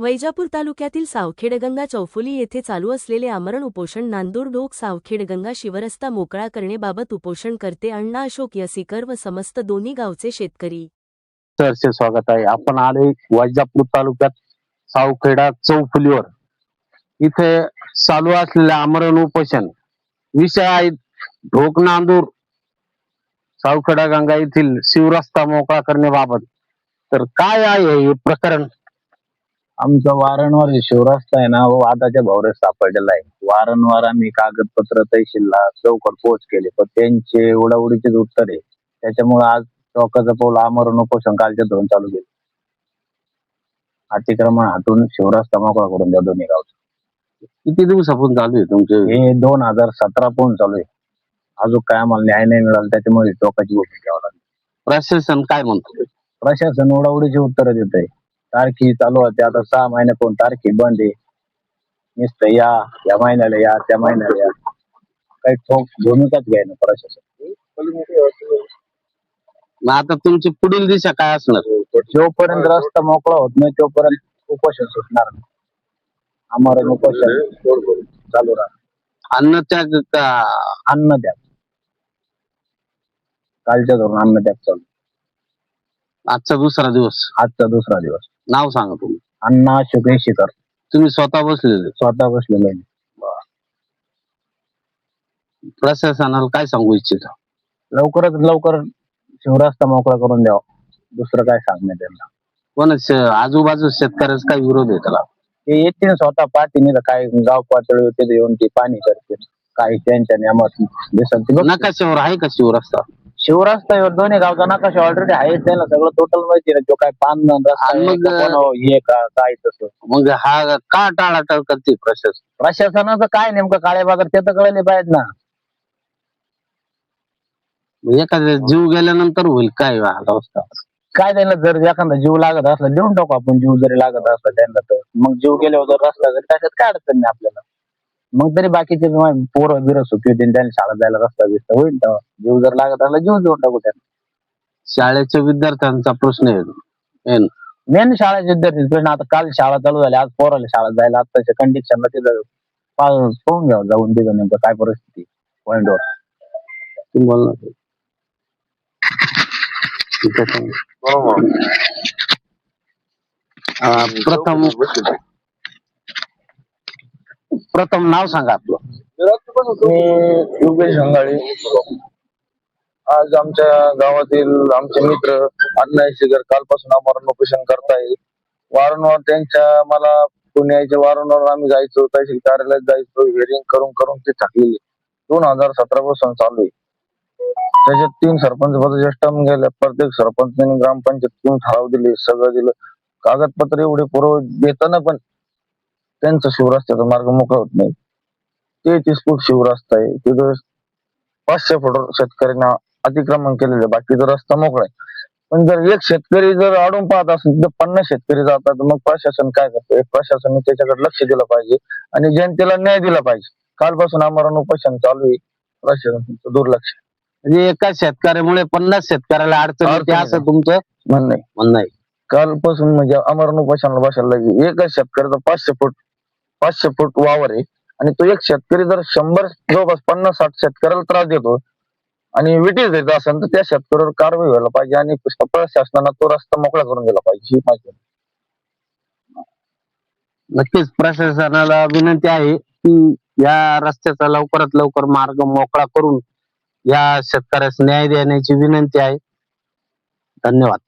वैजापूर तालुक्यातील सावखेडगंगा चौफुली येथे चालू असलेले आमरण उपोषण नांदूर ढोक सावखेडगंगा शिवरस्ता मोकळा करण्याबाबत उपोषणकर्ते अण्णा अशोक यसीकर व समस्त दोन्ही गावचे शेतकरी सरचे स्वागत आहे। आपण आले वैजापूर तालुक्यात सावखेडा चौफुलीवर इथे चालू असलेले आमरण उपोषण विषय आहे ढोक नांदूर सावखेडा गंगा येथील शिवरस्ता मोकळा करण्याबाबत। तर काय आहे हे प्रकरण? आमचा वारंवार शिवरस्ता आहे ना वादाच्या भोवऱ्यात सापडलेला आहे। वारंवार आम्ही कागदपत्र तहसीलला चौकट पोच केले पण त्यांचे उडाउडीचेच उत्तर आहे। त्याच्यामुळे आज टोकाचं पाऊल आमरण उपोषण कालच्या धरून चालू केले। अतिक्रमण हटून शिवरस्ता मोकळा करून द्या दोन्ही गावचा। किती दिवसापासून चालू आहे तुमचे? हे 2017 पासून चालू आहे। अजून काय आम्हाला न्याय नाही मिळाला, त्याच्यामुळे टोकाची भूमिका घ्यावी लागली। प्रशासन काय म्हणतो? प्रशासन उडाउडीची उत्तर देत आहे। तारखी चालू होते, आता 6 महिने कोण तारखी बंद आहे। नुसतं या महिन्याला या त्या महिन्याला या, काही ठोक भूमिकाच घ्यायला प्रशासन। मग आता तुमची पुढील दिशा काय असणार? जोपर्यंत रस्ता मोकळा होत नाही तोपर्यंत उपोषण सुटणार नाही। आमरण उपोषण चालू राहणार। अन्नत्याग का? अन्नत्याग कालच्या धरून अन्नत्याग चालू। आजचा दुसरा दिवस? आजचा दुसरा दिवस। नाव सांगा तुम्ही? अण्णा अशोक यसीकर। तुम्ही स्वतः बसलेले? स्वतः बसलेलो आहे। प्रशासनाला काय सांगू इच्छिता? लवकरात लवकर शिवरस्ता मोकळा करून द्यावा, दुसरं काय सांगण्यात त्यांना। कोणाच आजूबाजू शेतकऱ्याचा काय विरोध आहे त्याला? ते येतील स्वतः पाहतील, काय गाव पातळी होते येऊन ते पाणी करतील, काही त्यांच्या नियमात दिसत। नकाशावर आहे का शिवरस्ता? शिवरस्ता दोन्ही गावचा नकाशा ऑलरेडी आहे, त्याला सगळं टोटल माहिती आहे। जो काय पान हे काय तसं। मग हा का टाळाटाळ करते प्रशासन? प्रशासनाचं काय नेमकं काळे बाजार ते तर कळले पाहिजे ना। एखाद्या जीव गेल्यानंतर होईल काय अवस्था? काय त्यांना जर एखादा जीव लागत असला देऊन टाकू आपण, जीव जरी लागत असला त्यांना तर मग जीव गेल्यावर जर रस्ता जरी त्याच्यात काय अडचण नाही आपल्याला। मग तरी बाकीचे पोरं बिरं सुखी होतील, त्यांनी शाळेत जायला रस्ता बिस्ता होईल, तेव्हा जीव जर लागत असला जीव देऊन टाकू त्यांना। शाळेच्या विद्यार्थ्यांचा प्रश्न आहे मेन शाळेचे विद्यार्थी प्रश्न। आता काल शाळा चालू झाली, आज पोराला शाळेत जायला आत्ताच्या कंडिशनला तिथं पाहून घ्यावं जाऊन तिथं नेमकं काय परिस्थिती पॉइंटवर। प्रथम नाव सांगा आपलं? मी योगेश अंगाळे। आज आमच्या गावातील आमचे मित्र अण्णा यसीकर कालपासून आमरण उपोषण करताय। वारंवार त्यांच्या मला पुण्याचे वारंवार आम्ही जायचो, तहसील कार्यालयात जायचो, हिअरिंग करून करून ते थकलेले। 2017 पासून चालू आहे। त्याच्यात 3 सरपंच पदाचे स्टर्म गेले, प्रत्येक सरपंचाने ग्रामपंचायत ठराव दिले, सगळं दिलं, कागदपत्र एवढे पुरव देताना पण त्यांचा शिवरस्त्याचा मार्ग मोकळा होत नाही। 33 फूट शिवरस्ता आहे, तिथं 500 फूट शेतकऱ्यांना अतिक्रमण केलेलं, बाकीचा रस्ता मोकळा आहे। पण जर एक शेतकरी जर अडून पाहत असेल तर 50 शेतकरी जातात, मग प्रशासन काय करतं? प्रशासनाने त्याच्याकडे लक्ष दिलं पाहिजे आणि जनतेला न्याय दिला पाहिजे। कालपासून आमरण उपोषण चालू आहे, प्रशासनाचं दुर्लक्ष। म्हणजे एका शेतकऱ्यामुळे 50 शेतकऱ्याला अडचण येते असं तुमचं म्हणणं आहे? कालपासून म्हणजे आमरण उपोषणाला बसायला लागेल। एका शेतकऱ्याचा 500 फूट वावर आहे आणि तो एक शेतकरी जर 100 जवळपास 50-60 शेतकऱ्याला त्रास देतो आणि विटीस देत असेल तर त्या शेतकऱ्यावर कारवाई व्हायला पाहिजे आणि प्रशासनाला तो रस्ता मोकळा करून दिला पाहिजे, ही माझी। नक्कीच प्रशासनाला विनंती आहे की या रस्त्याचा लवकरात लवकर मार्ग मोकळा करून या शेतकऱ्यास न्याय देण्याची विनंती आहे। धन्यवाद।